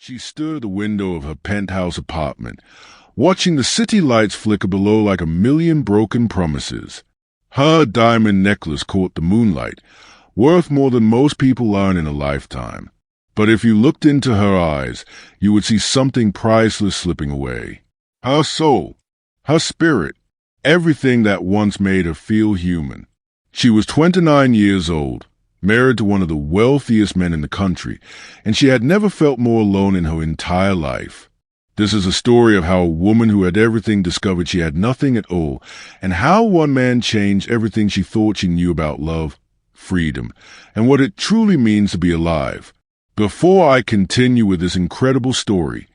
She stood at the window of her penthouse apartment, watching the city lights flicker below like a million broken promises. Her diamond necklace caught the moonlight, worth more than most people earn in a lifetime. But if you looked into her eyes, you would see something priceless slipping away. Her soul, her spirit, everything that once made her feel human. She was 29 years old, married to one of the wealthiest men in the country, and she had never felt more alone in her entire life. This is a story of how a woman who had everything discovered she had nothing at all, and how one man changed everything she thought she knew about love, freedom, and what it truly means to be alive. Before I continue with this incredible story,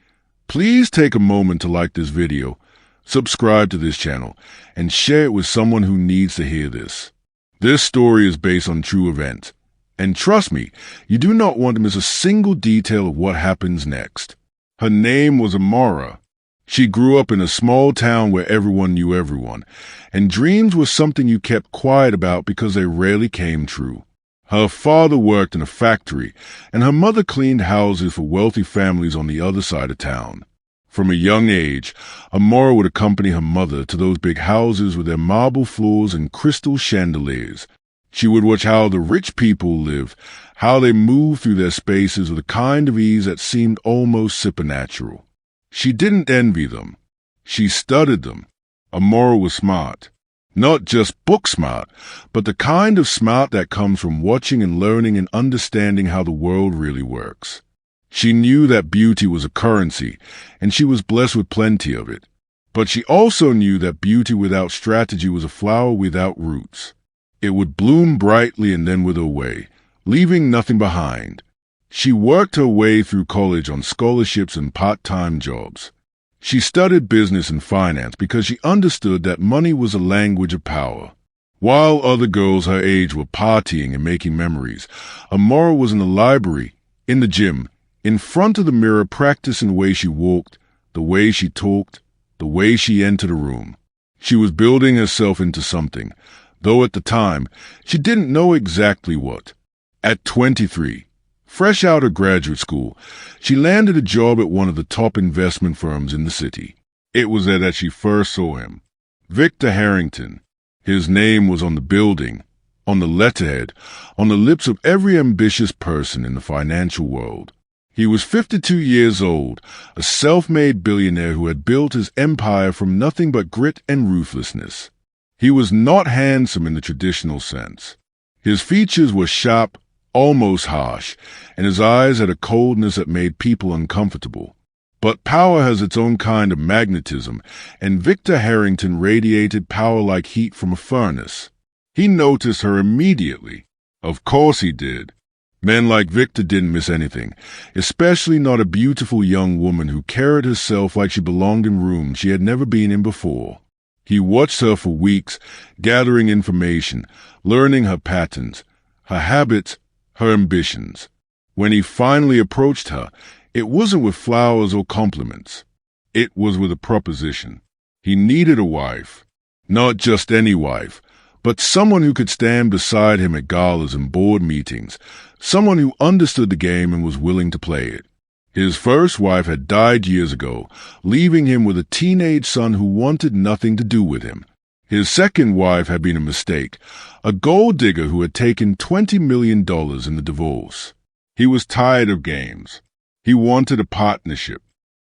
please take a moment to like this video, subscribe to this channel, and share it with someone who needs to hear this. This story is based on true events, and trust me, you do not want to miss a single detail of what happens next. Her name was Amara. She grew up in a small town where everyone knew everyone, and dreams were something you kept quiet about because they rarely came true. Her father worked in a factory, and her mother cleaned houses for wealthy families on the other side of town. From a young age, Amara would accompany her mother to those big houses with their marble floors and crystal chandeliers. She would watch how the rich people lived, how they moved through their spaces with a kind of ease that seemed almost supernatural. She didn't envy them. She studied them. Amara was smart. Not just book smart, but the kind of smart that comes from watching and learning and understanding how the world really works. She knew that beauty was a currency, and she was blessed with plenty of it. But she also knew that beauty without strategy was a flower without roots. It would bloom brightly and then wither away, leaving nothing behind. She worked her way through college on scholarships and part-time jobs. She studied business and finance because she understood that money was a language of power. While other girls her age were partying and making memories, Amara was in the library, in the gym, in front of the mirror practicing the way she walked, the way she talked, the way she entered a room. She was building herself into something, though at the time, she didn't know exactly what. At 23, fresh out of graduate school, she landed a job at one of the top investment firms in the city. It was there that she first saw him. Victor Harrington. His name was on the building, on the letterhead, on the lips of every ambitious person in the financial world. He was 52 years old, a self-made billionaire who had built his empire from nothing but grit and ruthlessness. He was not handsome in the traditional sense. His features were sharp, almost harsh, and his eyes had a coldness that made people uncomfortable. But power has its own kind of magnetism, and Victor Harrington radiated power like heat from a furnace. He noticed her immediately. Of course he did. Men like Victor didn't miss anything, especially not a beautiful young woman who carried herself like she belonged in rooms she had never been in before. He watched her for weeks, gathering information, learning her patterns, her habits, her ambitions. When he finally approached her, it wasn't with flowers or compliments. It was with a proposition. He needed a wife. Not just any wife, but someone who could stand beside him at galas and board meetings, someone who understood the game and was willing to play it. His first wife had died years ago, leaving him with a teenage son who wanted nothing to do with him. His second wife had been a mistake, a gold digger who had taken $20 million in the divorce. He was tired of games. He wanted a partnership.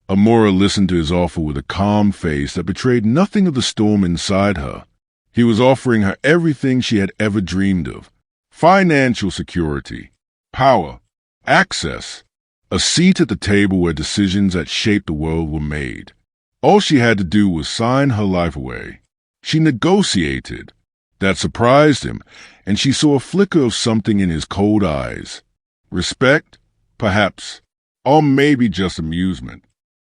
Amara listened to his offer with a calm face that betrayed nothing of the storm inside her. He was offering her everything she had ever dreamed of. Financial security, power, access, a seat at the table where decisions that shaped the world were made. All she had to do was sign her life away. She negotiated. That surprised him, and she saw a flicker of something in his cold eyes. Respect? Perhaps. Or maybe just amusement.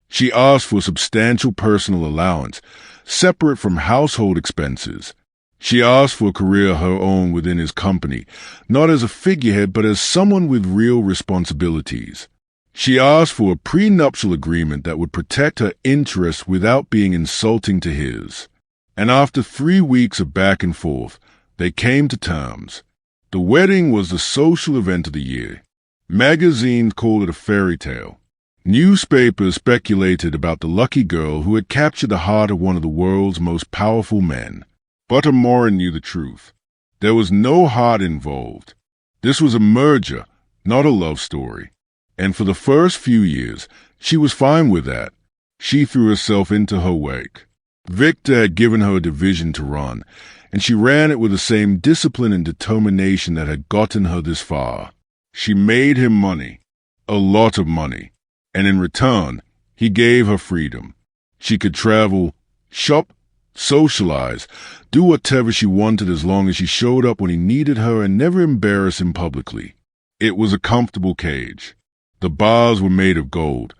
She asked for a substantial personal allowance, separate from household expenses. She asked for a career of her own within his company, not as a figurehead but as someone with real responsibilities. She asked for a prenuptial agreement that would protect her interests without being insulting to his. And after 3 weeks of back and forth, they came to terms. The wedding was the social event of the year. Magazines called it a fairy tale. Newspapers speculated about the lucky girl who had captured the heart of one of the world's most powerful men. But Amara knew the truth. There was no heart involved. This was a merger, not a love story. And for the first few years, she was fine with that. She threw herself into her wake. Victor had given her a division to run, and she ran it with the same discipline and determination that had gotten her this far. She made him money, a lot of money, and in return, he gave her freedom. She could travel, shop, socialize, do whatever she wanted as long as she showed up when he needed her and never embarrassed him publicly. It was a comfortable cage. The bars were made of gold,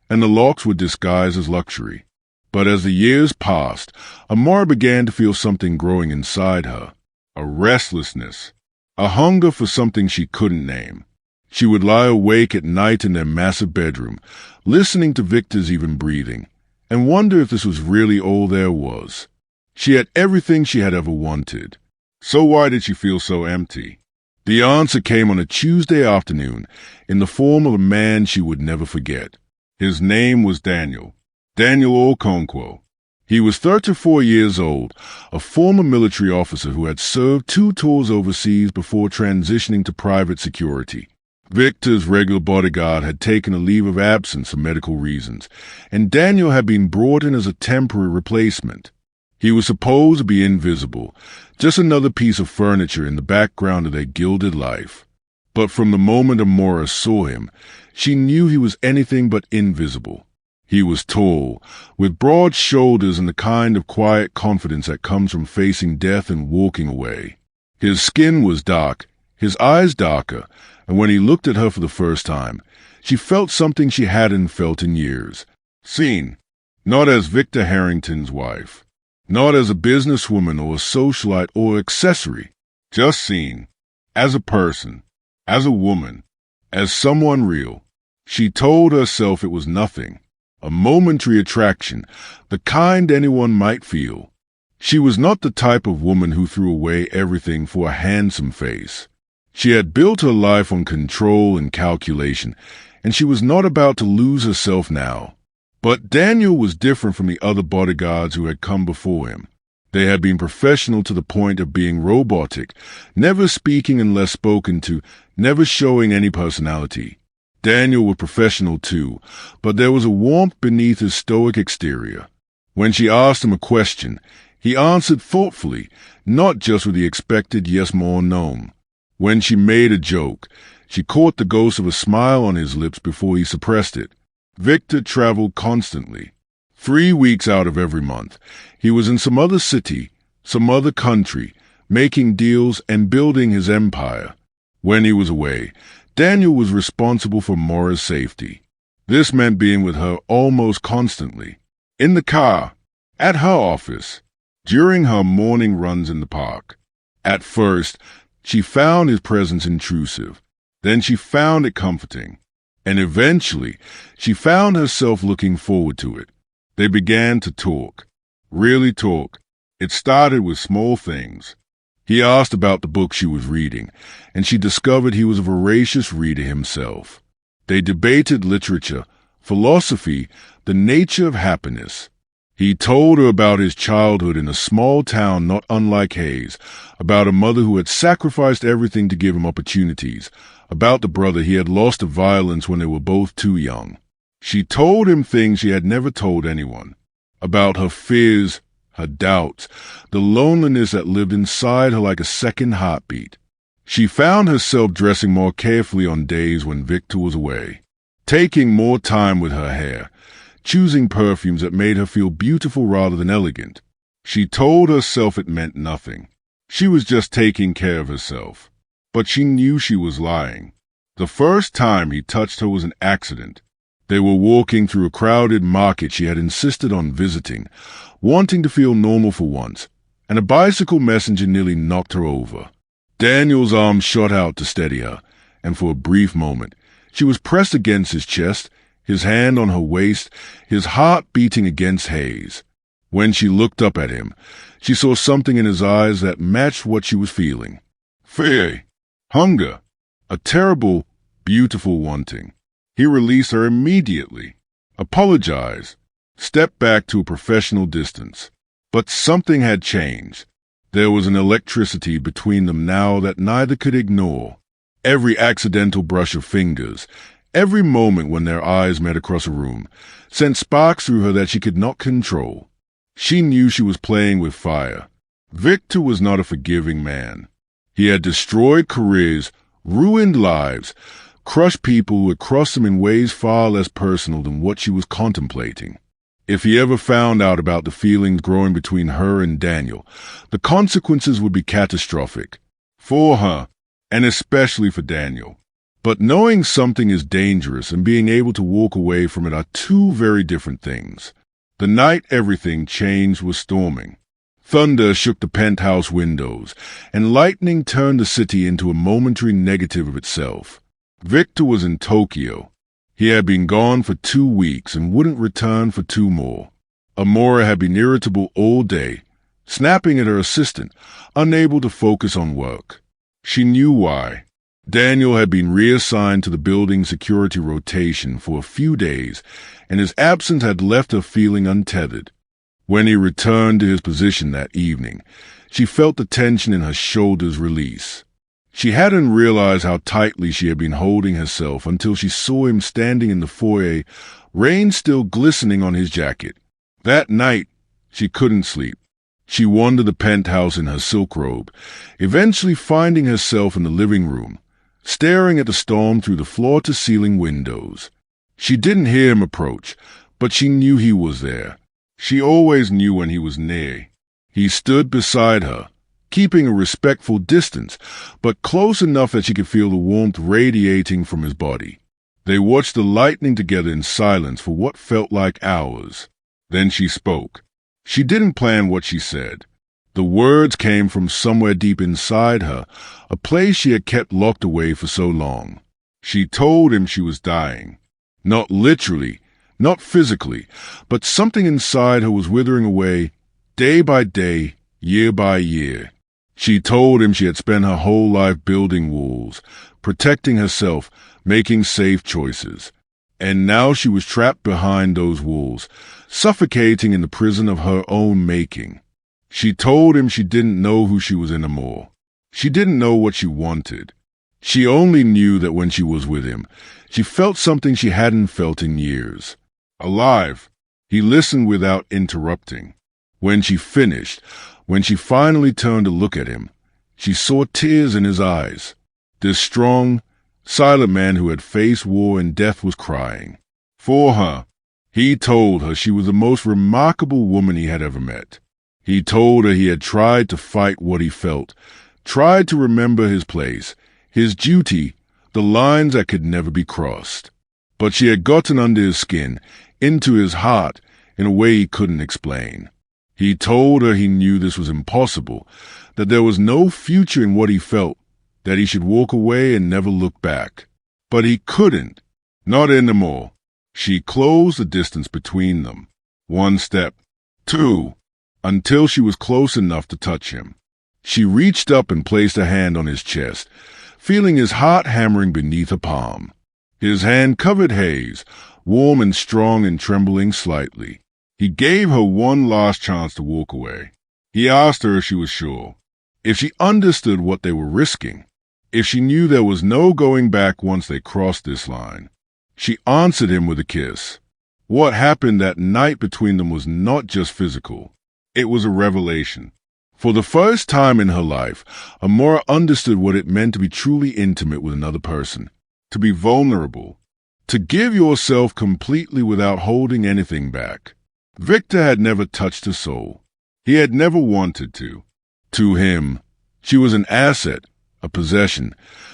and the locks were disguised as luxury. But as the years passed, Amara began to feel something growing inside her, a restlessness, a hunger for something she couldn't name. She would lie awake at night in their massive bedroom, listening to Victor's even breathing, and wonder if this was really all there was. She had everything she had ever wanted. So why did she feel so empty? The answer came on a Tuesday afternoon in the form of a man she would never forget. His name was Daniel Okonkwo. He was 34 years old, a former military officer who had served 2 tours overseas before transitioning to private security. Victor's regular bodyguard had taken a leave of absence for medical reasons, and Daniel had been brought in as a temporary replacement. He was supposed to be invisible, just another piece of furniture in the background of their gilded life. But from the moment Amara saw him, she knew he was anything but invisible. He was tall, with broad shoulders and the kind of quiet confidence that comes from facing death and walking away. His skin was dark, his eyes darker, and when he looked at her for the first time, she felt something she hadn't felt in years. Seen, not as Victor Harrington's wife, not as a businesswoman or a socialite or accessory, just seen, as a person, as a woman, as someone real. She told herself it was nothing. A momentary attraction, the kind anyone might feel. She was not the type of woman who threw away everything for a handsome face. She had built her life on control and calculation, and she was not about to lose herself now. But Daniel was different from the other bodyguards who had come before him. They had been professional to the point of being robotic, never speaking unless spoken to, never showing any personality. Daniel was professional too, but there was a warmth beneath his stoic exterior. When she asked him a question, he answered thoughtfully, not just with the expected yes or no. When she made a joke, she caught the ghost of a smile on his lips before he suppressed it. Victor traveled constantly. 3 weeks out of every month, he was in some other city, some other country, making deals and building his empire. When he was away, Daniel was responsible for Mora's safety. This meant being with her almost constantly. In the car, at her office, during her morning runs in the park. At first, she found his presence intrusive. Then she found it comforting. And eventually, she found herself looking forward to it. They began to talk. Really talk. It started with small things. He asked about the book she was reading, and she discovered he was a voracious reader himself. They debated literature, philosophy, the nature of happiness. He told her about his childhood in a small town not unlike Hayes, about a mother who had sacrificed everything to give him opportunities, about the brother he had lost to violence when they were both too young. She told him things she had never told anyone, about her fears, her doubts, the loneliness that lived inside her like a second heartbeat. She found herself dressing more carefully on days when Victor was away, taking more time with her hair, choosing perfumes that made her feel beautiful rather than elegant. She told herself it meant nothing. She was just taking care of herself. But she knew she was lying. The first time he touched her was an accident. They were walking through a crowded market she had insisted on visiting, wanting to feel normal for once, and a bicycle messenger nearly knocked her over. Daniel's arm shot out to steady her, and for a brief moment, she was pressed against his chest, his hand on her waist, his heart beating against Hayes. When she looked up at him, she saw something in his eyes that matched what she was feeling. Fear, hunger, a terrible, beautiful wanting. He released her immediately, apologized, stepped back to a professional distance. But something had changed. There was an electricity between them now that neither could ignore. Every accidental brush of fingers, every moment when their eyes met across a room, sent sparks through her that she could not control. She knew she was playing with fire. Victor was not a forgiving man. He had destroyed careers, ruined lives, crushed people who had crossed him in ways far less personal than what she was contemplating. If he ever found out about the feelings growing between her and Daniel, the consequences would be catastrophic. For her, and especially for Daniel. But knowing something is dangerous and being able to walk away from it are two very different things. The night everything changed was storming. Thunder shook the penthouse windows, and lightning turned the city into a momentary negative of itself. Victor was in Tokyo. He had been gone for 2 weeks and wouldn't return for 2 more. Amara had been irritable all day, snapping at her assistant, unable to focus on work. She knew why. Daniel had been reassigned to the building's security rotation for a few days, and his absence had left her feeling untethered. When he returned to his position that evening, she felt the tension in her shoulders release. She hadn't realized how tightly she had been holding herself until she saw him standing in the foyer, rain still glistening on his jacket. That night, she couldn't sleep. She wandered the penthouse in her silk robe, eventually finding herself in the living room, staring at the storm through the floor-to-ceiling windows. She didn't hear him approach, but she knew he was there. She always knew when he was near. He stood beside her, keeping a respectful distance, but close enough that she could feel the warmth radiating from his body. They watched the lightning together in silence for what felt like hours. Then she spoke. She didn't plan what she said. The words came from somewhere deep inside her, a place she had kept locked away for so long. She told him she was dying. Not literally, not physically, but something inside her was withering away, day by day, year by year. She told him she had spent her whole life building walls, protecting herself, making safe choices. And now she was trapped behind those walls, suffocating in the prison of her own making. She told him she didn't know who she was anymore. She didn't know what she wanted. She only knew that when she was with him, she felt something she hadn't felt in years. Alive. He listened without interrupting. When she finished, when she finally turned to look at him, she saw tears in his eyes. This strong, silent man who had faced war and death was crying. For her, he told her she was the most remarkable woman he had ever met. He told her he had tried to fight what he felt, tried to remember his place, his duty, the lines that could never be crossed. But she had gotten under his skin, into his heart, in a way he couldn't explain. He told her he knew this was impossible, that there was no future in what he felt, that he should walk away and never look back. But he couldn't. Not anymore. She closed the distance between them. 1 step. 2. Until she was close enough to touch him. She reached up and placed a hand on his chest, feeling his heart hammering beneath her palm. His hand covered hers, warm and strong and trembling slightly. He gave her one last chance to walk away. He asked her if she was sure, if she understood what they were risking, if she knew there was no going back once they crossed this line. She answered him with a kiss. What happened that night between them was not just physical. It was a revelation. For the first time in her life, Amara understood what it meant to be truly intimate with another person, to be vulnerable, to give yourself completely without holding anything back. Victor had never touched her soul. He had never wanted to. To him, she was an asset, a possession,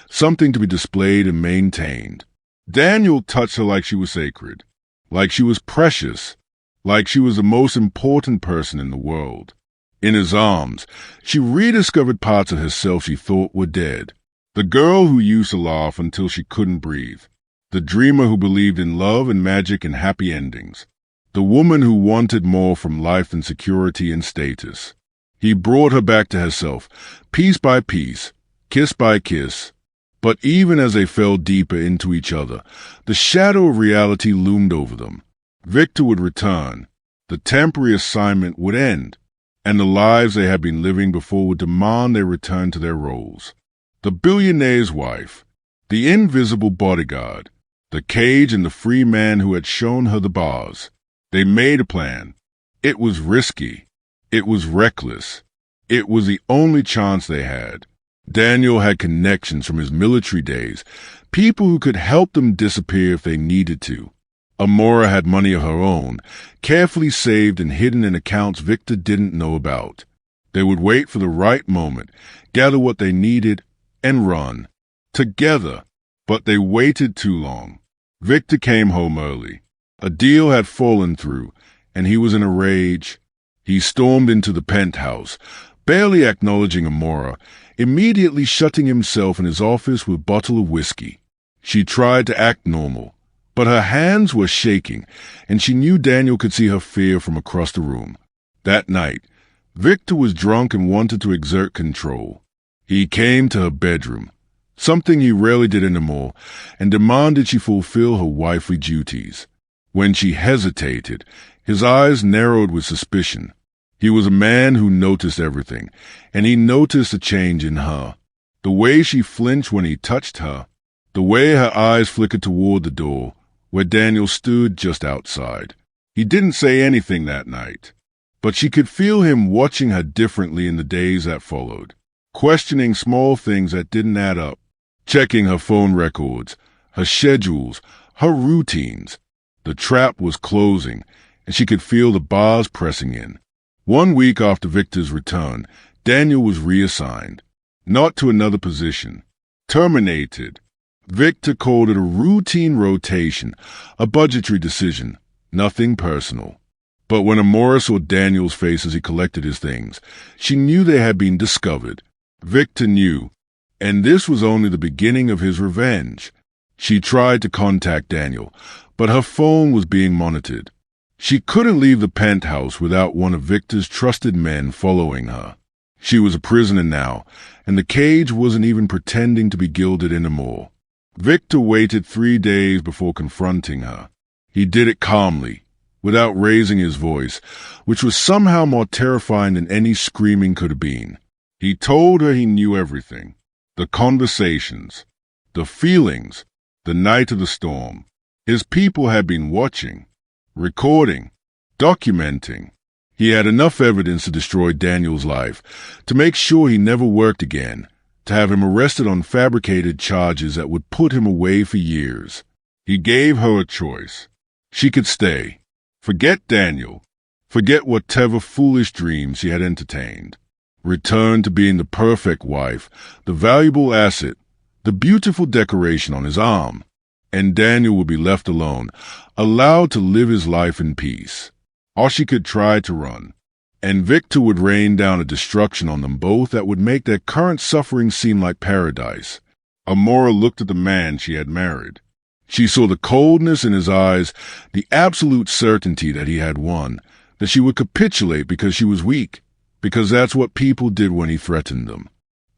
something to be displayed and maintained. Daniel touched her like she was sacred, like she was precious, like she was the most important person in the world. In his arms, she rediscovered parts of herself she thought were dead. The girl who used to laugh until she couldn't breathe. The dreamer who believed in love and magic and happy endings. The woman who wanted more from life than security and status. He brought her back to herself, piece by piece, kiss by kiss. But even as they fell deeper into each other, the shadow of reality loomed over them. Victor would return, the temporary assignment would end, and the lives they had been living before would demand they return to their roles. The billionaire's wife, the invisible bodyguard, the cage and the free man who had shown her the bars. They made a plan. It was risky. It was reckless. It was the only chance they had. Daniel had connections from his military days, people who could help them disappear if they needed to. Amara had money of her own, carefully saved and hidden in accounts Victor didn't know about. They would wait for the right moment, gather what they needed, and run. Together. But they waited too long. Victor came home early. A deal had fallen through, and he was in a rage. He stormed into the penthouse, barely acknowledging Amara, immediately shutting himself in his office with a bottle of whiskey. She tried to act normal, but her hands were shaking, and she knew Daniel could see her fear from across the room. That night, Victor was drunk and wanted to exert control. He came to her bedroom, something he rarely did anymore, and demanded she fulfill her wifely duties. When she hesitated, his eyes narrowed with suspicion. He was a man who noticed everything, and he noticed a change in her. The way she flinched when he touched her, the way her eyes flickered toward the door, where Daniel stood just outside. He didn't say anything that night, but she could feel him watching her differently in the days that followed, questioning small things that didn't add up, checking her phone records, her schedules, her routines. The trap was closing, and she could feel the bars pressing in. 1 week after Victor's return, Daniel was reassigned, not to another position. Terminated. Victor called it a routine rotation, a budgetary decision, nothing personal. But when Amara saw Daniel's face as he collected his things, she knew they had been discovered. Victor knew, and this was only the beginning of his revenge. She tried to contact Daniel, but her phone was being monitored. She couldn't leave the penthouse without one of Victor's trusted men following her. She was a prisoner now, and the cage wasn't even pretending to be gilded anymore. Victor waited 3 days before confronting her. He did it calmly, without raising his voice, which was somehow more terrifying than any screaming could have been. He told her he knew everything. The conversations, the feelings, the night of the storm. His people had been watching, recording, documenting. He had enough evidence to destroy Daniel's life, to make sure he never worked again, to have him arrested on fabricated charges that would put him away for years. He gave her a choice. She could stay. Forget Daniel. Forget whatever foolish dreams she had entertained. Return to being the perfect wife, the valuable asset, the beautiful decoration on his arm. And Daniel would be left alone, allowed to live his life in peace. Or she could try to run. And Victor would rain down a destruction on them both that would make their current suffering seem like paradise. Amara looked at the man she had married. She saw the coldness in his eyes, the absolute certainty that he had won, that she would capitulate because she was weak, because that's what people did when he threatened them.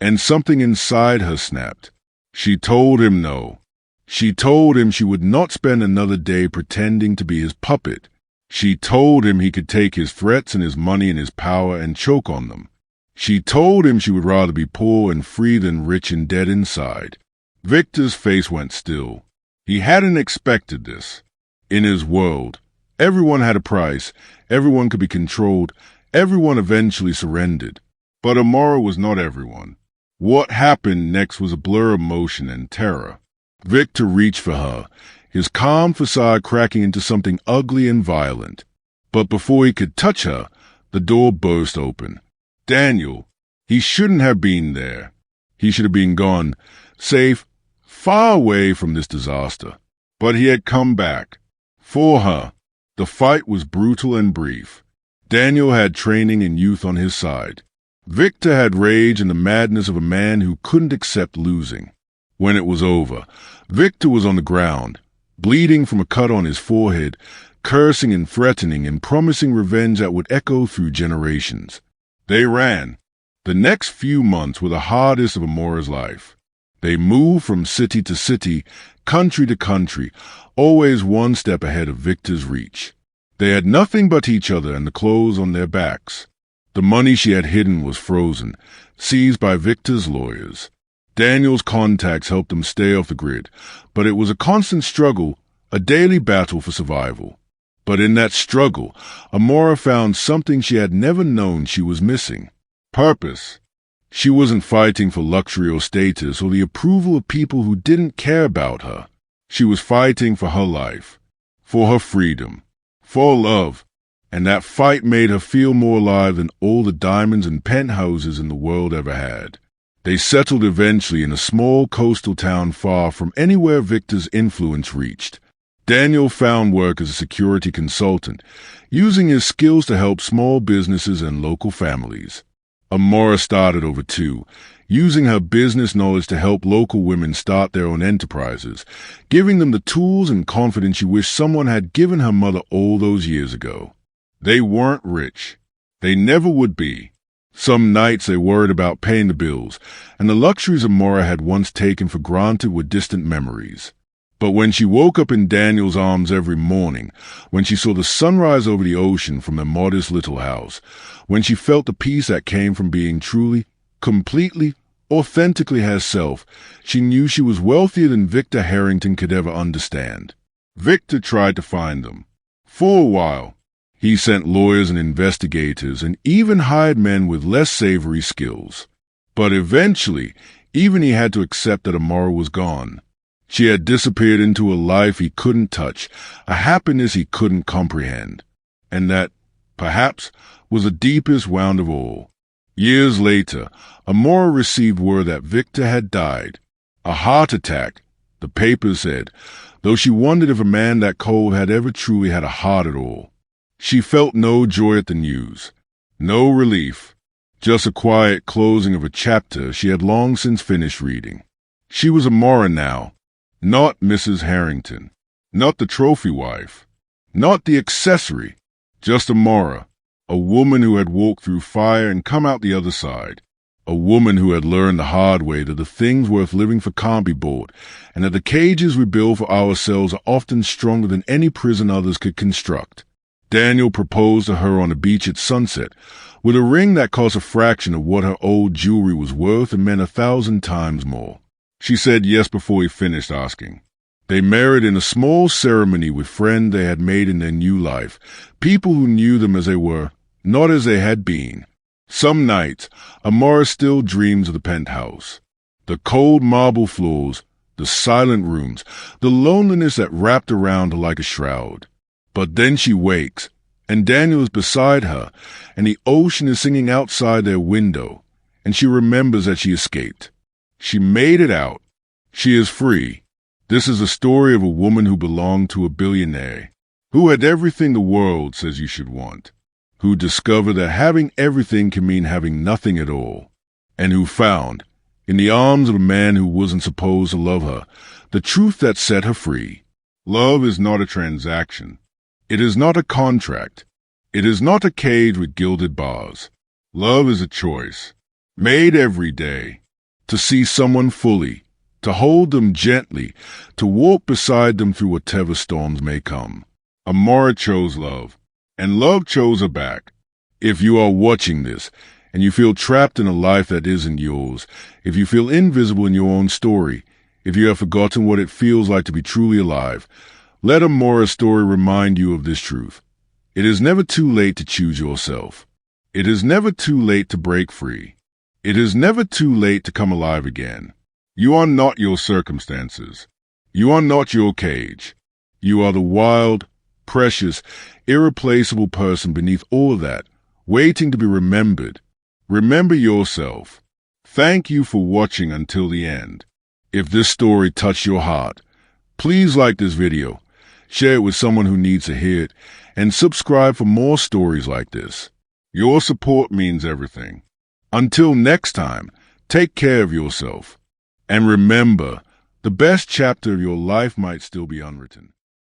And something inside her snapped. She told him no. She told him she would not spend another day pretending to be his puppet. She told him he could take his threats and his money and his power and choke on them. She told him she would rather be poor and free than rich and dead inside. Victor's face went still. He hadn't expected this. In his world, everyone had a price, everyone could be controlled, everyone eventually surrendered. But Amara was not everyone. What happened next was a blur of emotion and terror. Victor reached for her, his calm facade cracking into something ugly and violent. But before he could touch her, the door burst open. Daniel, he shouldn't have been there. He should have been gone, safe, far away from this disaster. But he had come back. For her. The fight was brutal and brief. Daniel had training and youth on his side. Victor had rage and the madness of a man who couldn't accept losing. When it was over, Victor was on the ground, bleeding from a cut on his forehead, cursing and threatening and promising revenge that would echo through generations. They ran. The next few months were the hardest of Amara's life. They moved from city to city, country to country, always one step ahead of Victor's reach. They had nothing but each other and the clothes on their backs. The money she had hidden was frozen, seized by Victor's lawyers. Daniel's contacts helped them stay off the grid, but it was a constant struggle, a daily battle for survival. But in that struggle, Amara found something she had never known she was missing: purpose. She wasn't fighting for luxury or status or the approval of people who didn't care about her. She was fighting for her life, for her freedom, for love, and that fight made her feel more alive than all the diamonds and penthouses in the world ever had. They settled eventually in a small coastal town far from anywhere Victor's influence reached. Daniel found work as a security consultant, using his skills to help small businesses and local families. Amara started over too, using her business knowledge to help local women start their own enterprises, giving them the tools and confidence she wished someone had given her mother all those years ago. They weren't rich. They never would be. Some nights they worried about paying the bills, and the luxuries Amara had once taken for granted were distant memories. But when she woke up in Daniel's arms every morning, when she saw the sunrise over the ocean from their modest little house, when she felt the peace that came from being truly, completely, authentically herself, she knew she was wealthier than Victor Harrington could ever understand. Victor tried to find them. For a while, he sent lawyers and investigators and even hired men with less savory skills. But eventually, even he had to accept that Amara was gone. She had disappeared into a life he couldn't touch, a happiness he couldn't comprehend. And that, perhaps, was the deepest wound of all. Years later, Amara received word that Victor had died. A heart attack, the papers said, though she wondered if a man that cold had ever truly had a heart at all. She felt no joy at the news, no relief, just a quiet closing of a chapter she had long since finished reading. She was Amara now, not Mrs. Harrington, not the trophy wife, not the accessory, just Amara, a woman who had walked through fire and come out the other side, a woman who had learned the hard way that the things worth living for can't be bought, and that the cages we build for ourselves are often stronger than any prison others could construct. Daniel proposed to her on the beach at sunset, with a ring that cost a fraction of what her old jewelry was worth and meant 1,000 times more. She said yes before he finished asking. They married in a small ceremony with friends they had made in their new life, people who knew them as they were, not as they had been. Some nights, Amara still dreams of the penthouse. The cold marble floors, the silent rooms, the loneliness that wrapped around her like a shroud. But then she wakes, and Daniel is beside her, and the ocean is singing outside their window, and she remembers that she escaped. She made it out. She is free. This is a story of a woman who belonged to a billionaire, who had everything the world says you should want, who discovered that having everything can mean having nothing at all, and who found, in the arms of a man who wasn't supposed to love her, the truth that set her free. Love is not a transaction. It is not a contract. It is not a cage with gilded bars. Love is a choice, made every day, to see someone fully, to hold them gently, to walk beside them through whatever storms may come. Amara chose love, and love chose her back. If you are watching this, and you feel trapped in a life that isn't yours, if you feel invisible in your own story, if you have forgotten what it feels like to be truly alive, let Amara's story remind you of this truth. It is never too late to choose yourself. It is never too late to break free. It is never too late to come alive again. You are not your circumstances. You are not your cage. You are the wild, precious, irreplaceable person beneath all of that, waiting to be remembered. Remember yourself. Thank you for watching until the end. If this story touched your heart, please like this video, share it with someone who needs to hear it, and subscribe for more stories like this. Your support means everything. Until next time, take care of yourself. And remember, the best chapter of your life might still be unwritten.